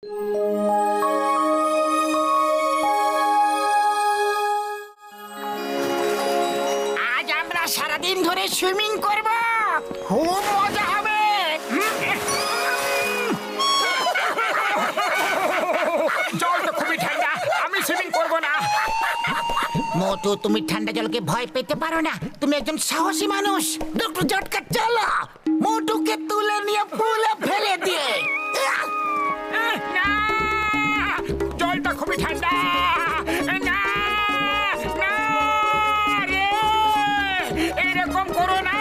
আজ আমরা সারাদিন ধরে সুইমিং করব, খুব মজা হবে। জল তো খুবই ঠান্ডা, আমি সুইমিং করব না। মোটু, তুমি ঠান্ডা জলকে ভয় পেতে পারো না। তুমি একজন সাহসী মানুষ। ডক্টর জটকা, চলো মোটুকে তুলে নিয়ে পুলে ফেলে দিয়ে। না, জলটা খুবই ঠান্ডা। না, না রে, এরকম করো না।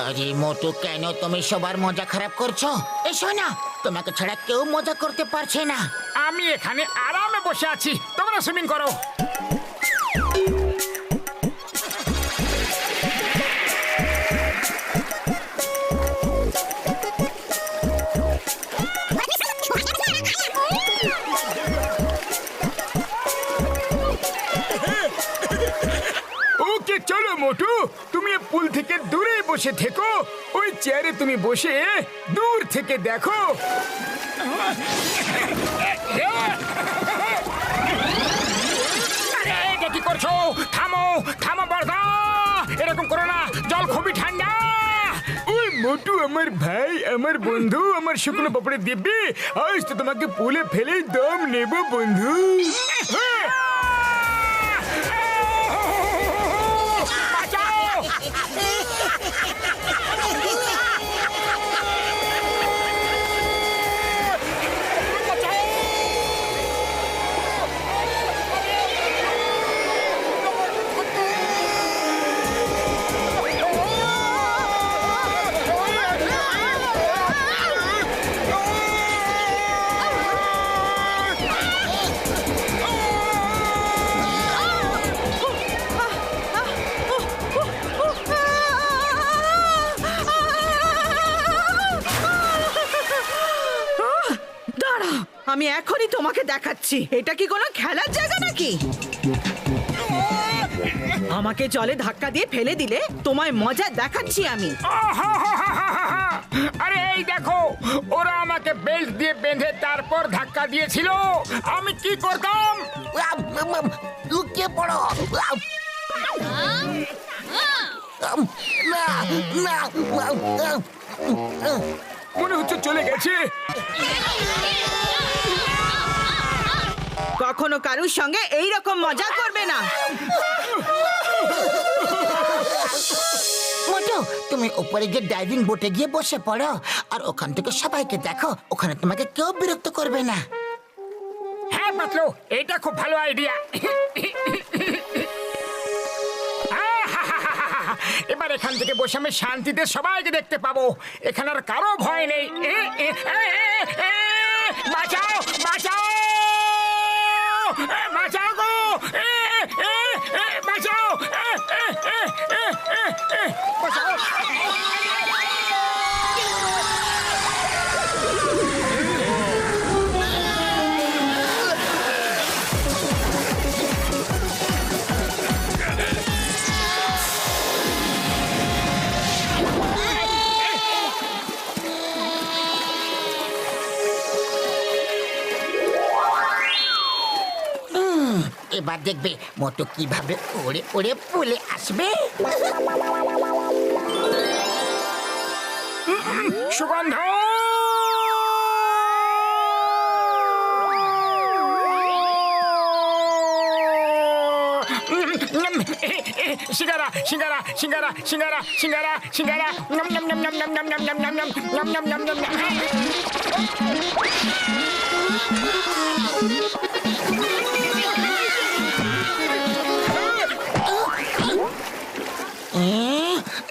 আরে মোটু, কেন তুমি সবার মজা খারাপ করছো? এসো না, তোমাকে ছাড়া কেউ মজা করতে পারছে না। আমি এখানে আরামে বসে আছি, তোমরা সুইমিং করো। ওকে, চলো মোটু, তুমি পুল থেকে দূরে বসে থেকো। ওই চেয়ারে তুমি বসে দূর থেকে দেখো। আরে, এটা কি করছো? থামো, থামো বর্দা, এরকম করো না, জল খুবই ঠান্ডা। ওই মোটু আমার ভাই, আমার বন্ধু, আমার শুকনো পাপড়ে দিব্যি, আজ তো তোমাকে পুলে ফেলে দম নেব বন্ধু। আমি এখনই তোমাকে দেখাচ্ছি, এটা কি কোনো খেলার জায়গা নাকি? আমাকে জলে ধাক্কা দিয়ে ফেলে দিলে তোমায় মজা দেখাচ্ছি আমি। আরে এই দেখো, ওরা আমাকে বেল্ট দিয়ে বেঁধে তারপর ধাক্কা দিয়েছিল। আমি কি করতাম? লুকিয়ে পড়ো। মনে হচ্ছে চলে গেছে। কখনো কারুর সঙ্গে এই রকম মজা করবে না। মোটু, তুমি উপরে গিয়ে ডাইভিং বোটে গিয়ে বসে পড়ো, আর ওখান থেকে সবাইকে দেখো। ওখানে তোমাকে কেউ বিরক্ত করবে না। হ্যাঁ পাতলু, এটা খুব ভালো আইডিয়া। এবার এখান থেকে বসে আমি শান্তিতে সবাইকে দেখতে পাবো। এখানে আর কারো ভয় নেই। বাঁচাও, বাঁচাও, বাঁচাও গো, বাঁচাও, বাঁচাও। এবার দেখবে মোটু কিভাবে ওড়ে ওড়ে পুলে আসবে। সুগন্ধ, সিঙ্গারা, সিঙ্গারা, সিঙ্গারা, সিঙ্গারা, সিঙ্গারা, সিঙ্গারা, নম নম নম নম নম নম নম নম নম নম নম নম নম নম।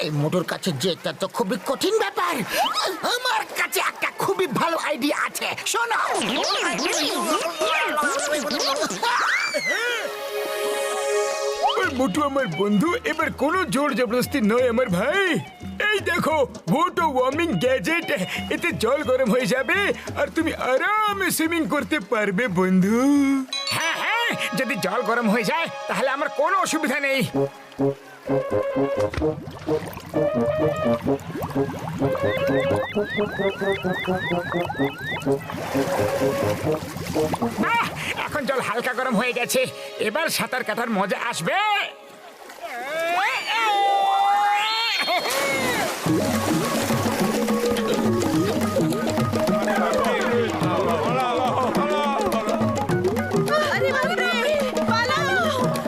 এই মোটর কাছে যেটা তো খুবই কঠিন ব্যাপার। আমার কাছে একটা খুবই ভালো আইডিয়া আছে, শোনো। ওই মোটু আমার বন্ধু, এবার কোনো জোর জবরদস্তি নয় আমার ভাই। এই দেখো ভোটো ওয়ার্মিং গ্যাজেট, এতে জল গরম হয়ে যাবে আর তুমি আরামে সুইমিং করতে পারবে বন্ধু। হ্যাঁ হ্যাঁ, যদি জল গরম হয়ে যায় তাহলে আমার কোনো অসুবিধা নেই। এখন জল হালকা গরম হয়ে গেছে, এবার সাঁতার কাটার মজা আসবে। আরে বাপরে, পালাও,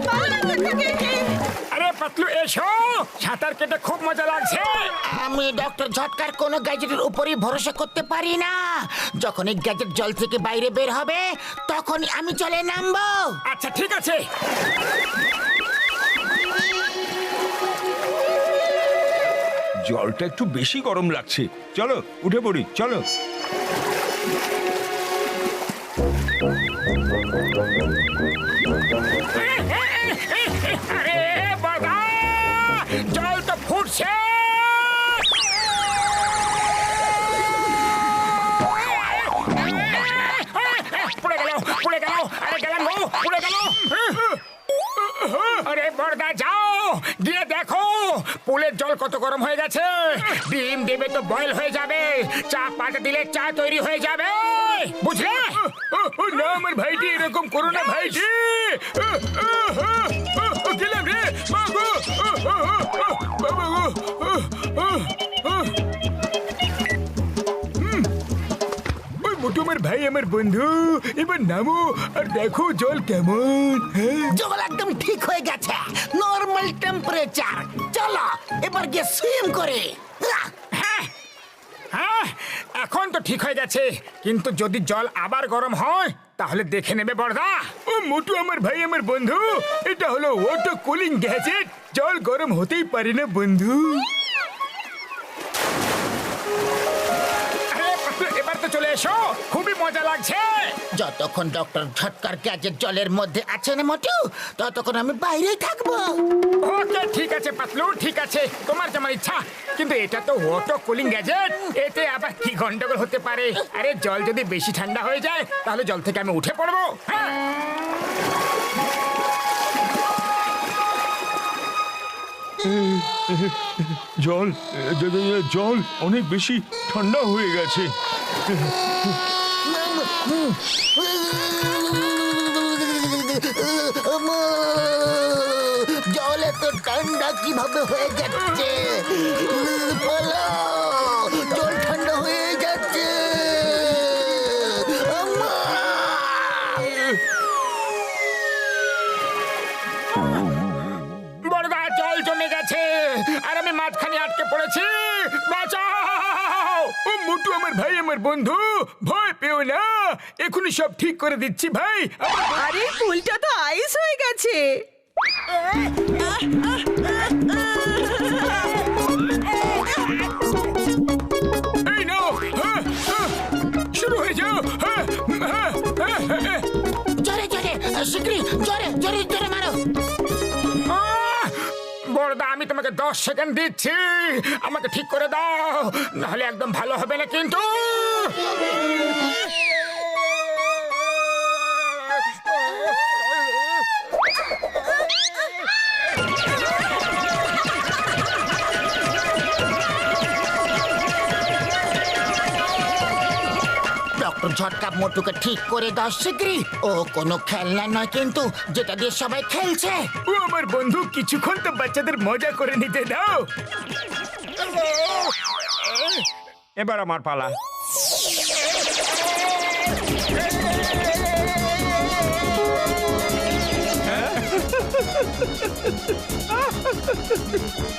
পালাও এখান থেকে। আরে পাতলু এসো, সাঁতার কেটে খুব মজা লাগছে। আমি ডক্টর ঝটকার কোনো গ্যাজেটের উপরই ভরসা করতে পারি না। যখন এই গ্যাজেট জল থেকে বাইরে বের হবে তখনই আমি চলে নামবো। আচ্ছা ঠিক আছে। জলটা একটু বেশি গরম লাগছে, চলো উঠে পড়ি, চলো। আরে বাবা, জল তো ফুটছে। পড়ে গেল, পড়ে গেল, আরে গেলাম গো, পড়ে গেল। আরে বড়দা যাও, গিয়ে দেখো পুলের জল কত গরম হয়ে গেছে। ডিম দেবে তো বয়েল হয়ে যাবে, চা পাতা দিলে চা তৈরি হয়ে যাবে, বুঝলে? না আমার ভাইটি, এরকম করো না ভাইটি। গেলাম রে বাবা গো। ওই মোটু আমার ভাই, আমার বন্ধু, এবার নামো আর দেখো জল কেমন। হ্যাঁ জল একদম ঠিক হয়ে গেছে, নরমাল টেম্পারেচার। চলো এবার গিয়ে সুইম করে। হ্যাঁ হ্যাঁ, এখন তো ঠিক হয়ে গেছে, কিন্তু যদি জল আবার গরম হয় তাহলে দেখে নেবে বড়দা। ও মোটু আমার ভাই, আমার বন্ধু, এটা হলো ওয়াটার কুলিং গ্যাজেট, জল গরম হতেই পারে না বন্ধু। আরে পাতলু, এবার তো চলে এসো, খুবই মজা লাগছে। যতক্ষণ ডক্টর ঝটকার গ্যাজেট জলের মধ্যে আছে না মোটু, ততক্ষণ আমি বাইরেই থাকবো। ওকে ঠিক আছে পাতলু, ঠিক আছে, তোমার যেমন ইচ্ছা, কিন্তু এটা তো ওয়াটার কুলিং গ্যাজেট, এতে আবার কি গন্ডগোল হতে পারে। আরে জল যদি বেশি ঠান্ডা হয়ে যায় তাহলে জল থেকে আমি উঠে পড়বো। হ্যাঁ জল জল অনেক বেশি ঠান্ডা হয়ে গেছে। জল এত ঠান্ডা কিভাবে হয়ে যাচ্ছে? পালাও, জল ঠান্ডা হয়ে যাচ্ছে। আম্মা! বড়দা, জল জমে গেছে আর আমি মাঝখানে আটকে পড়েছি, বাঁচাও। ও মোটু আমার ভাই, আমার বন্ধু, ভয় পেও না, এখনই সব ঠিক করে দিচ্ছি ভাই। আরে পুলটা তো আইস হয়ে গেছে। এই নাও, হ্যাঁ, হ্যাঁ, শুরু হয়ে যাও। হ্যাঁ, হ্যাঁ, হ্যাঁ, হ্যাঁ। জোরে জোরে, শিগগিরই জোরে জোরে জোরে মারো। বড়দা, আমি তোমাকে 10 সেকেন্ড দিচ্ছি, আমাকে ঠিক করে দাও, নাহলে একদম ভালো হবে না কিন্তু। ডক্টর ঝটকা মোটুকে ঠিক করে দাও শিগগিরই। ও কোনো খেলনা নয় কিন্তু, যেটা দিয়ে সবাই খেলছে। ও আমার বন্ধু, কিছুক্ষণ তো বাচ্চাদের মজা করে নিতে দাও। এবার আমার পালা।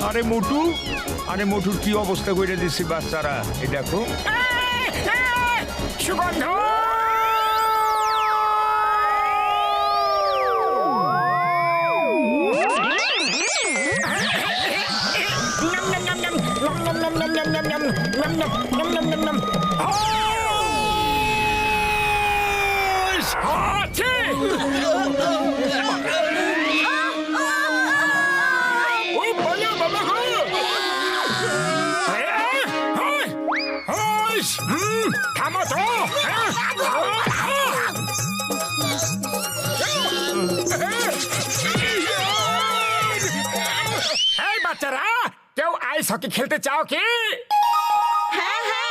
আরে মোটুর কি অবস্থা করে দিচ্ছি বাচ্চারা, এই দেখো। সুগন্ধ, nham nham nham nham nham nham nham nham nham হাস হাছে ও বলো বাবা গো হাস থামো তো এই বাচ্চারা কেউ আইস হকি খেলতে চাও কি হ্যাঁ হ্যাঁ